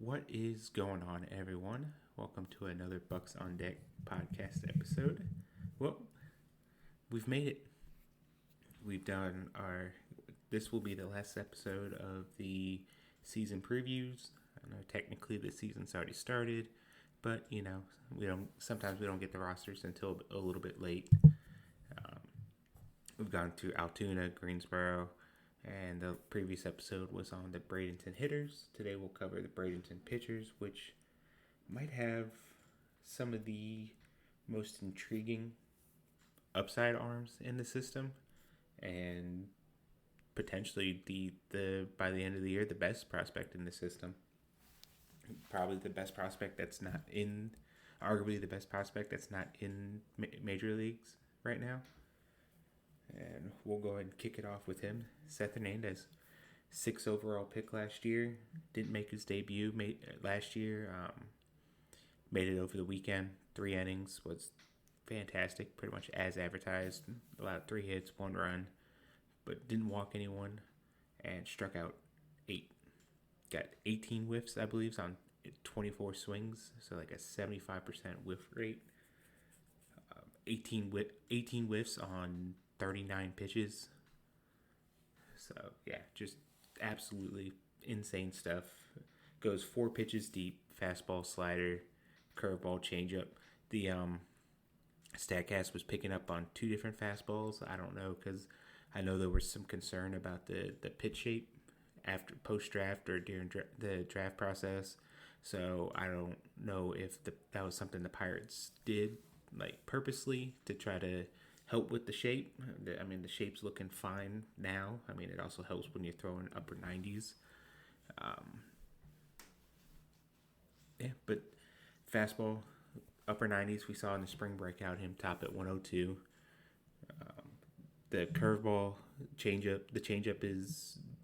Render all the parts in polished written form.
What is going on, everyone? Welcome to another Bucks on Deck podcast episode. Well, we've made it. We've done our. This will be the last episode of the season previews. I know technically the season's already started, but we don't. Sometimes we don't get the rosters until a little bit late. We've gone through Altoona, Greensboro, and the previous episode was on the Bradenton hitters. Today we'll cover the Bradenton pitchers, which might have some of the most intriguing upside arms in the system, and potentially the by the end of the year the best prospect in the system. Probably the best prospect that's not in, arguably the best prospect that's not in major leagues right now. And we'll go ahead and kick it off with him, Seth Hernandez. 6th overall pick last year. Didn't make his debut last year. Made it over the weekend. 3 innings. Was fantastic. Pretty much as advertised. Allowed 3 hits, 1 run. But didn't walk anyone. And struck out 8. Got 18 whiffs, I believe, on 24 swings. So like a 75% whiff rate. 18 whiffs on 39 pitches. So, yeah, just absolutely insane stuff. Goes 4 pitches deep, fastball, slider, curveball, changeup. The StatCast was picking up on 2 different fastballs. I don't know, because I know there was some concern about the pitch shape after post-draft or during the draft process. So, I don't know if that was something the Pirates did, like, purposely to try to help with the shape. I mean, the shape's looking fine now. I mean, it also helps when you're throwing upper 90s. But fastball, upper 90s, we saw in the spring breakout him top at 102. The curveball, changeup, the changeup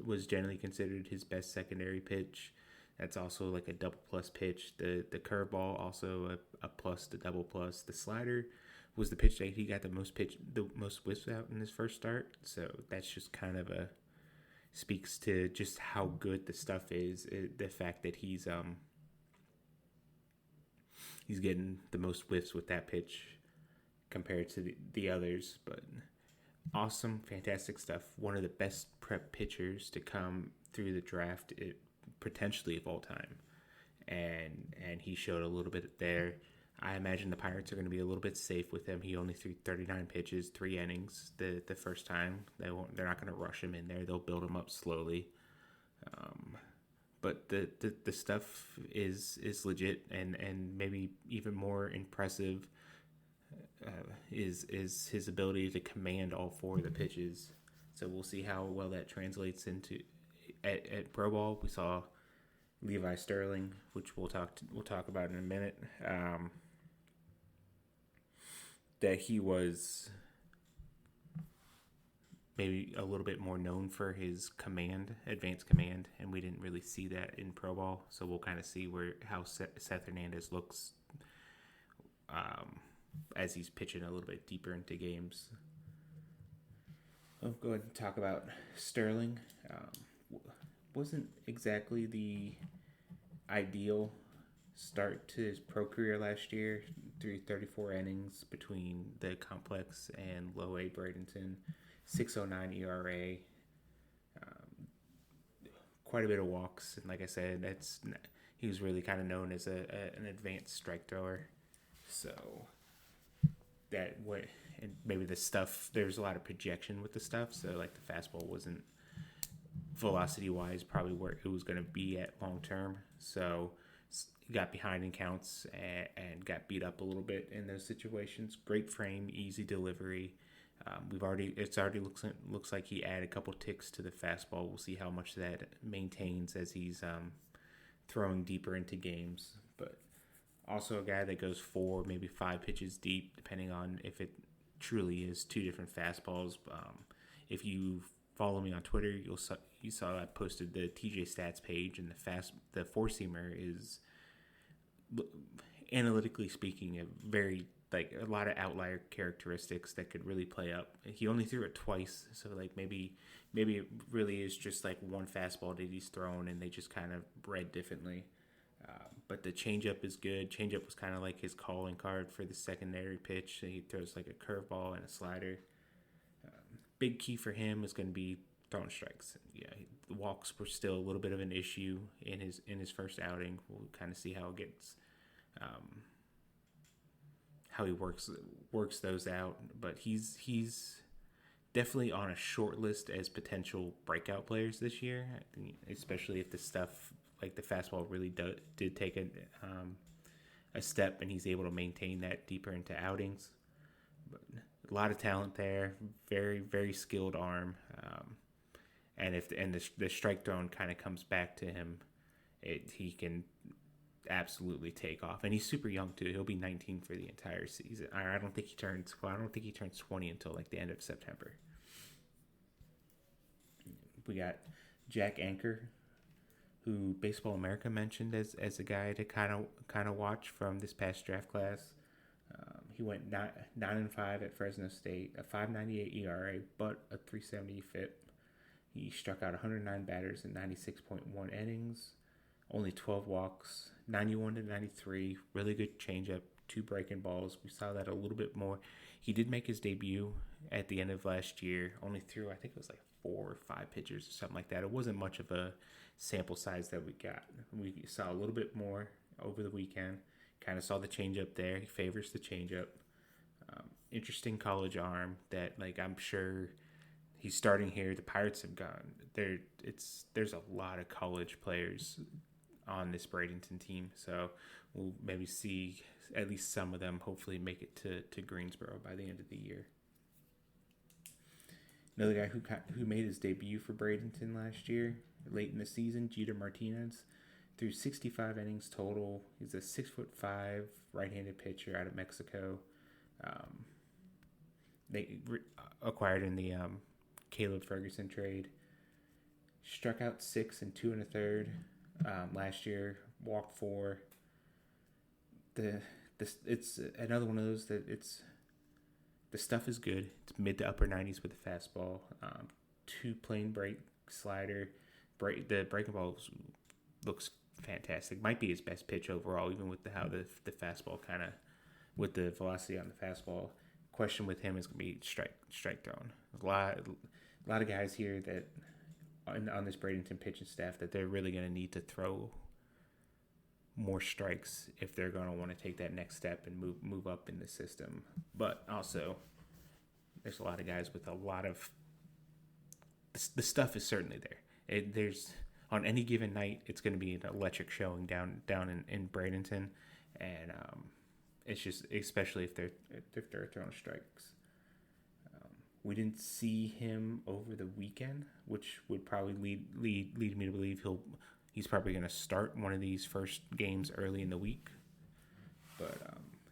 was generally considered his best secondary pitch. That's also like a double plus pitch. The curveball also a plus, the double plus. The slider was the pitch that he got the most whiffs out in his first start. So that's just kind of speaks to just how good the stuff is. The fact that he's getting the most whiffs with that pitch compared to the others. But awesome, fantastic stuff. One of the best prep pitchers to come through the draft, potentially of all time. And he showed a little bit there. I imagine the Pirates are going to be a little bit safe with him. He only threw 39 pitches, 3 innings the first time. They're not going to rush him in there. They'll build him up slowly. But the stuff is legit, and maybe even more impressive is his ability to command all 4 of the pitches. So we'll see how well that translates into at Pro Ball. We saw Levi Sterling, which we'll talk about in a minute. That he was maybe a little bit more known for his advanced command, and we didn't really see that in Pro Ball. So we'll kind of see how Seth Hernandez looks as he's pitching a little bit deeper into games. I'll go ahead and talk about Sterling. Wasn't exactly the ideal start to his pro career last year. Through 34 innings between the complex and low A Bradenton, 6.09 ERA, quite a bit of walks, and like I said, he was really kind of known as an advanced strike thrower. So and maybe the stuff, there's a lot of projection with the stuff. So like the fastball wasn't velocity wise probably where it was going to be at long term. So got behind in counts and got beat up a little bit in those situations. Great frame, easy delivery. It already looks like he added a couple ticks to the fastball. We'll see how much that maintains as he's throwing deeper into games. But also a guy that goes 4, maybe 5 pitches deep, depending on if it truly is 2 different fastballs. If you follow me on Twitter, you saw I posted the TJ Stats page, and the 4-seamer is, analytically speaking, a lot of outlier characteristics that could really play up. He only threw it twice, so maybe it really is just like one fastball that he's thrown and they just kind of bred differently. But the changeup is good. Changeup was kind of like his calling card for the secondary pitch. He throws like a curveball and a slider. Big key for him is going to be throwing strikes. Yeah, the walks were still a little bit of an issue in his first outing. We'll kind of see how it gets, how he works those out. But he's definitely on a short list as potential breakout players this year, especially if the stuff like the fastball really did take a step and he's able to maintain that deeper into outings. But a lot of talent there, very, very skilled arm. And if the strike throwing kind of comes back to him, he can absolutely take off. And he's super young too. He'll be 19 for the entire season. I don't think he turns 20 until like the end of September. We got Jack Anchor, who Baseball America mentioned as a guy to kind of watch from this past draft class. He went 9-5 at Fresno State, a 5.98 ERA, but a 3.70 FIP. He struck out 109 batters in 96.1 innings, only 12 walks, 91-93. Really good changeup, 2 breaking balls. We saw that a little bit more. He did make his debut at the end of last year. Only threw, I think it was like 4 or 5 pitchers or something like that. It wasn't much of a sample size that we got. We saw a little bit more over the weekend. Kind of saw the changeup there. He favors the changeup. Interesting college arm that, like, I'm sure he's starting here. The Pirates have gone there. There's a lot of college players on this Bradenton team, so we'll maybe see at least some of them hopefully make it to Greensboro by the end of the year. Another guy who made his debut for Bradenton last year, late in the season, Jeter Martinez, threw 65 innings total. He's a 6'5" right-handed pitcher out of Mexico. They acquired in the Caleb Ferguson trade. Struck out 6 and 2 1/3 last year. Walked 4. It's another one of those that the stuff is good. It's mid to upper 90s with the fastball. 2 plain break slider. The breaking ball looks fantastic. Might be his best pitch overall, even with how the fastball kind of, with the velocity on the fastball. Question with him is going to be strike throwing. A lot of guys here that on this Bradenton pitching staff that they're really going to need to throw more strikes if they're going to want to take that next step and move up in the system. But also, there's a lot of guys with a lot of the stuff is certainly there. There's on any given night, it's going to be an electric showing down in Bradenton, and it's just especially if they're throwing strikes. We didn't see him over the weekend, which would probably lead me to believe he's probably going to start one of these first games early in the week, but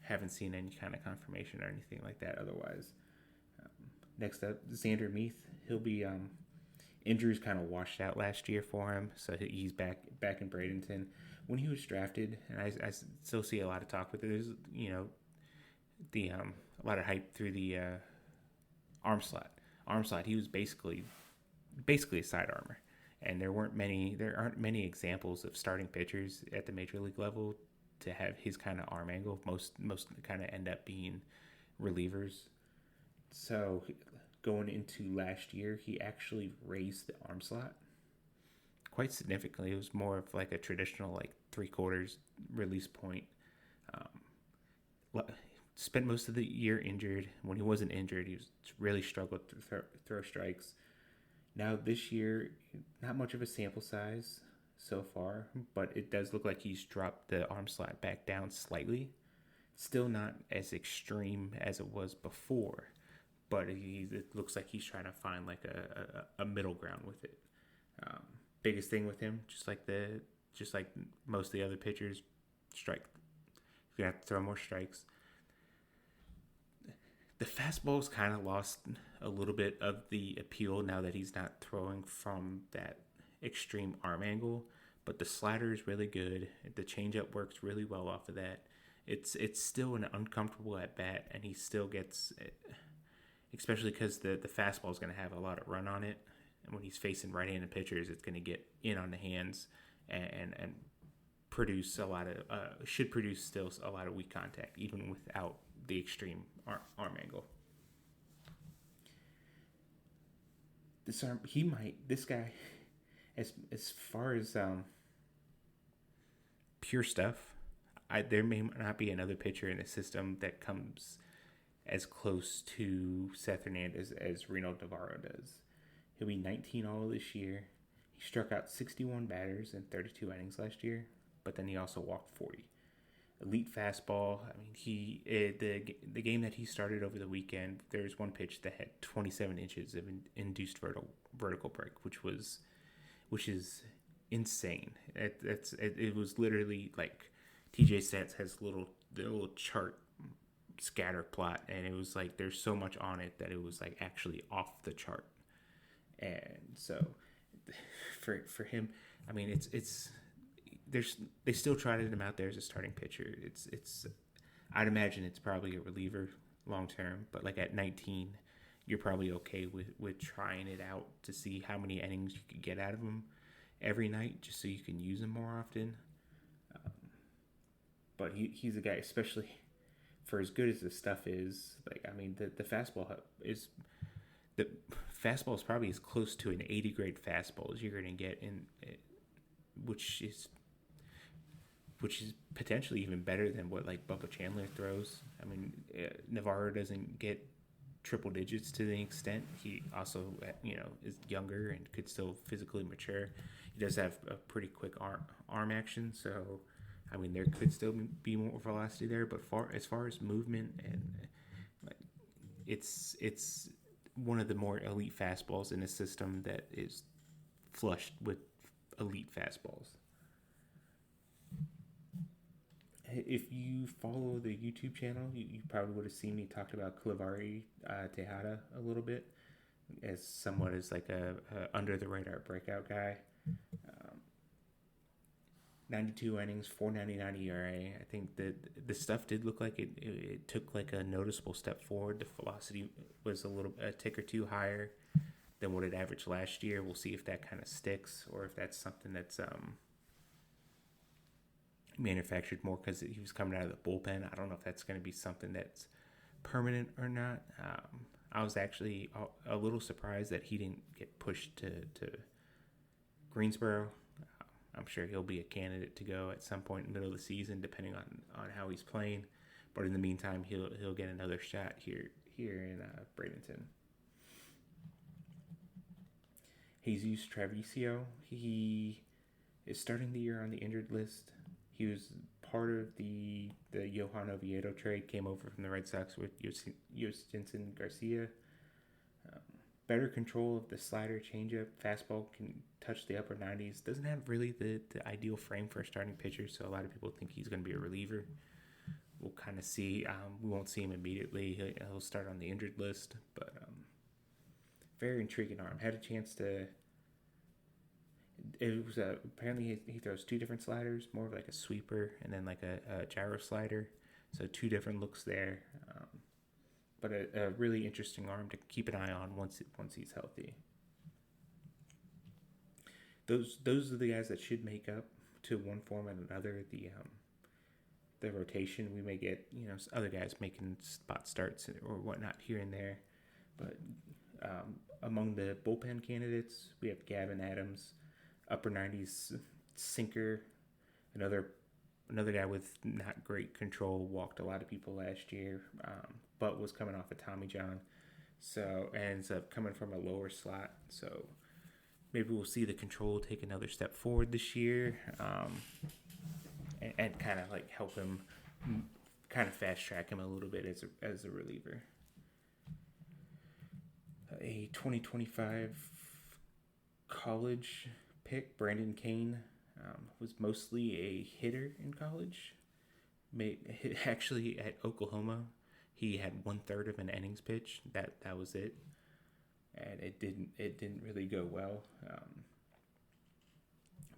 haven't seen any kind of confirmation or anything like that otherwise. Next up, Xander Meath. He'll be injuries kind of washed out last year for him, so he's back in Bradenton. When he was drafted, and I still see a lot of talk with it, there's a lot of hype through the arm slot. He was basically a side armor, and there aren't many examples of starting pitchers at the major league level to have his kind of arm angle. Most kind of end up being relievers. So going into last year, he actually raised the arm slot quite significantly. It was more of like a traditional like 3/4 release point. Spent most of the year injured. When he wasn't injured, he was really struggled to throw strikes. Now this year, not much of a sample size so far, but it does look like he's dropped the arm slot back down slightly. Still not as extreme as it was before, but it looks like he's trying to find like a middle ground with it. Biggest thing with him, just like most of the other pitchers, strike. You're gonna have to throw more strikes. The fastball's kind of lost a little bit of the appeal now that he's not throwing from that extreme arm angle, but the slider is really good. The changeup works really well off of that. It's still an uncomfortable at bat, and he still gets, especially because the fastball is going to have a lot of run on it, and when he's facing right-handed pitchers, it's going to get in on the hands and produce a lot of should produce still a lot of weak contact even without the extreme arm angle. This guy, as far as pure stuff, there may not be another pitcher in the system that comes as close to Seth Hernandez as Reno Navarro does. He'll be 19 all this year. He struck out 61 batters in 32 innings last year, but then he also walked 40. Elite fastball. I mean, the game that he started over the weekend, there was one pitch that had 27 inches of induced vertical break, which is insane. It was literally like TJ Stats has the little chart scatter plot, and it was like there's so much on it that it was like actually off the chart. And so for him, I mean, they still trotted him out there as a starting pitcher. I'd imagine it's probably a reliever long term, but like at 19, you're probably okay with trying it out to see how many innings you could get out of him every night, just so you can use him more often. But he's a guy, especially for as good as the stuff is. Like, I mean, the fastball is probably as close to an 80 grade fastball as you're going to get which is potentially even better than what like Bubba Chandler throws. I mean, Navarro doesn't get triple digits to the extent. He also, is younger and could still physically mature. He does have a pretty quick arm action, so I mean there could still be more velocity there. But as far as movement and it's one of the more elite fastballs in a system that is flushed with elite fastballs. If you follow the YouTube channel, you probably would have seen me talk about Clavari Tejada a little bit as somewhat as like a under the radar breakout guy. 92 innings, 4.99 ERA. I think that the stuff did look like it took like a noticeable step forward. The velocity was a tick or two higher than what it averaged last year. We'll see if that kind of sticks or if that's something that's manufactured more because he was coming out of the bullpen. I don't know if that's going to be something that's permanent or not. I was actually a little surprised that he didn't get pushed to Greensboro. I'm sure he'll be a candidate to go at some point in the middle of the season, depending on how he's playing. But in the meantime, he'll get another shot here in Bradenton. Jesus Treviso, he is starting the year on the injured list. He was part of the Johan Oviedo trade, came over from the Red Sox with Yostinson Garcia. Better control of the slider, changeup, fastball, can touch the upper 90s. Doesn't have really the ideal frame for a starting pitcher, so a lot of people think he's going to be a reliever. We'll kind of see. We won't see him immediately. He'll start on the injured list, but very intriguing arm. Had a chance to. It was apparently he throws two different sliders, more of like a sweeper and then like a gyro slider. So two different looks there. But a really interesting arm to keep an eye on once he's healthy. Those are the guys that should make up to one form and another the rotation. We may get other guys making spot starts or whatnot here and there, but among the bullpen candidates we have Gavin Adams, upper 90s sinker, another guy with not great control, walked a lot of people last year, but was coming off a Tommy John, so ends up coming from a lower slot. So maybe we'll see the control take another step forward this year, and kind of like help him, kind of fast track him a little bit as a reliever. A 2025 college pick, Brandon Kane, was mostly a hitter in college. Actually, at Oklahoma, he had 1/3 of an innings pitch. That was it, and it didn't really go well.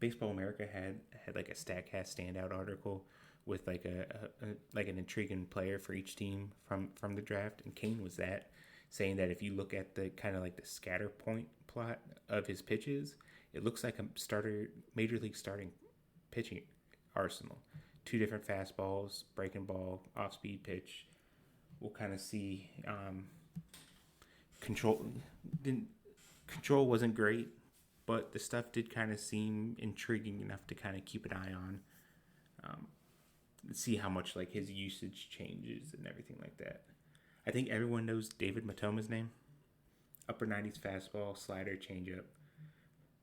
Baseball America had like a Statcast standout article with like an intriguing player for each team from the draft, and Kane was that, saying that if you look at the kind of like the scatter point plot of his pitches, it looks like a major league starting pitching arsenal. Two different fastballs, breaking ball, off-speed pitch. We'll kind of see control. Control wasn't great, but the stuff did kind of seem intriguing enough to kind of keep an eye on. See how much like his usage changes and everything like that. I think everyone knows David Matoma's name. Upper 90s fastball, slider, changeup.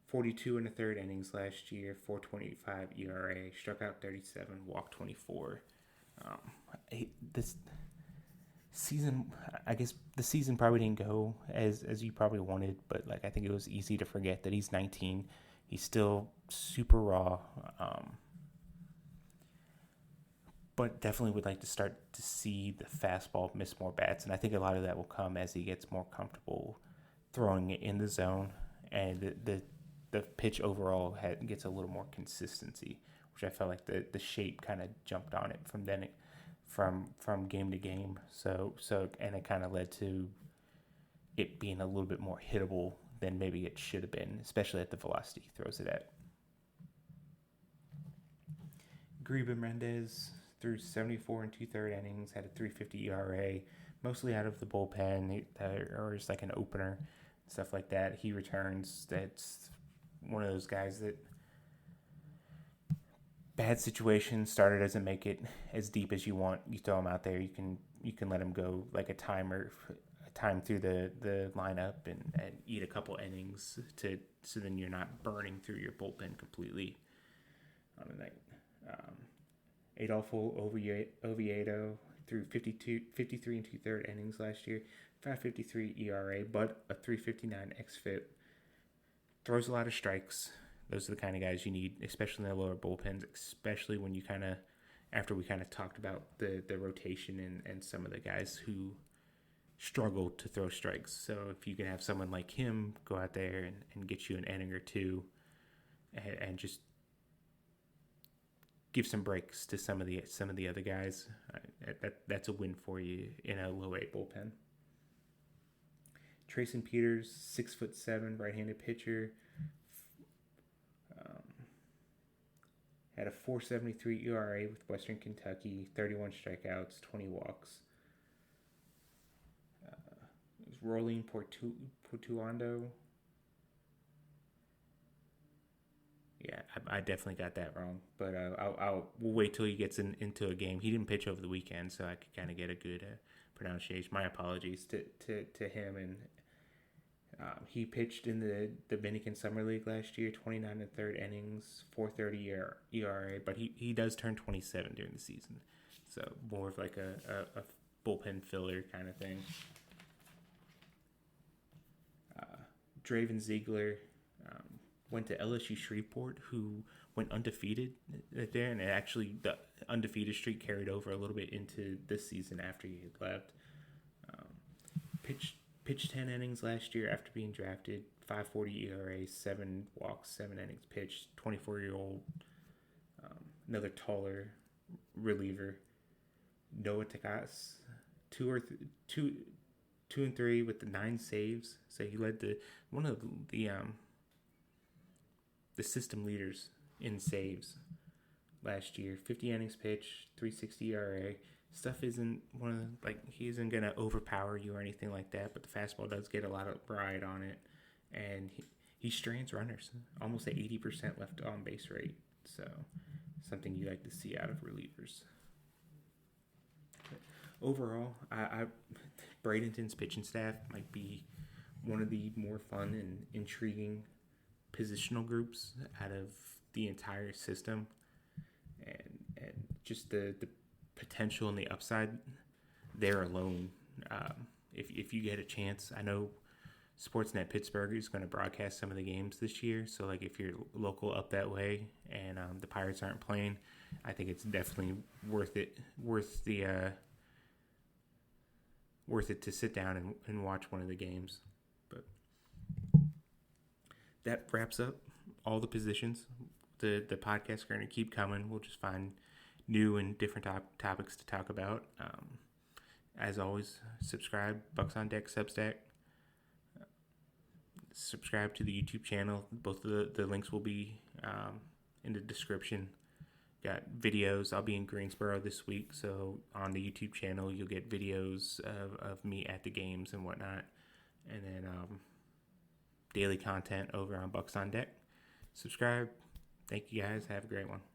42 in the third innings last year, 4.25 ERA, struck out 37, walked 24. This season, I guess the season probably didn't go as you probably wanted, but like I think it was easy to forget that he's 19. He's still super raw. But definitely would like to start to see the fastball miss more bats. And I think a lot of that will come as he gets more comfortable throwing it in the zone. And the pitch overall gets a little more consistency, which I felt like the shape kind of jumped on it from game to game. So and it kind of led to it being a little bit more hittable than maybe it should have been, especially at the velocity he throws it at. Bradenton threw 74 and 2/3 innings, had a 3.50 ERA, mostly out of the bullpen or just like an opener, stuff like that. He returns. That's one of those guys that bad situation, starter doesn't make it as deep as you want. You throw him out there, you can let him go like a time through the lineup and eat a couple innings so then you're not burning through your bullpen completely on the night. Adolfo Oviedo threw 53 and 2/3 innings last year, 5.53 ERA, but a 3.59 xFIP. Throws a lot of strikes. Those are the kind of guys you need, especially in the lower bullpens, especially when you after we talked about the rotation and some of the guys who struggle to throw strikes. So if you can have someone like him go out there and get you an inning or two and just give some breaks to some of the other guys, that's a win for you in a low A bullpen. Trayson Peters, 6'7", right-handed pitcher, had a 4.73 ERA with Western Kentucky, 31 strikeouts, 20 walks. It was Rolling Portuondo. Yeah, I definitely got that wrong, but we'll wait till he gets into a game. He didn't pitch over the weekend, so I could kind of get a good pronunciation. My apologies to him. And he pitched in the Dominican Summer League last year, 29 and third innings, 4.30 ERA, but he does turn 27 during the season, so more of like a bullpen filler kind of thing. Draven Ziegler went to LSU Shreveport, who went undefeated there, and actually the undefeated streak carried over a little bit into this season after he had left. Pitched 10 innings last year after being drafted, 5.40 ERA, 7 walks, 7 innings pitched, 24-year-old, another taller reliever. Noah Takas, 2 and 3 with the 9 saves. So he led one of the system leaders in saves last year. 50 innings pitched, 3.60 ERA. Stuff isn't he isn't gonna overpower you or anything like that, but the fastball does get a lot of ride on it, and he strands runners, almost at 80% left on base rate. So something you like to see out of relievers. But overall, Bradenton's pitching staff might be one of the more fun and intriguing positional groups out of the entire system, and just the potential and the upside there alone. If you get a chance, I know Sportsnet Pittsburgh is going to broadcast some of the games this year, so like if you're local up that way and the Pirates aren't playing, I think it's definitely worth it to sit down and watch one of the games. But that wraps up all the positions. The podcasts are going to keep coming. We'll just find new and different topics to talk about. As always, subscribe, Bucks on Deck Substack. Subscribe to the YouTube channel. Both of the links will be in the description. got videos. I'll be in Greensboro this week, so on the YouTube channel you'll get videos of me at the games and whatnot, and then daily content over on Bucks on Deck. Subscribe. Thank you guys. Have a great one.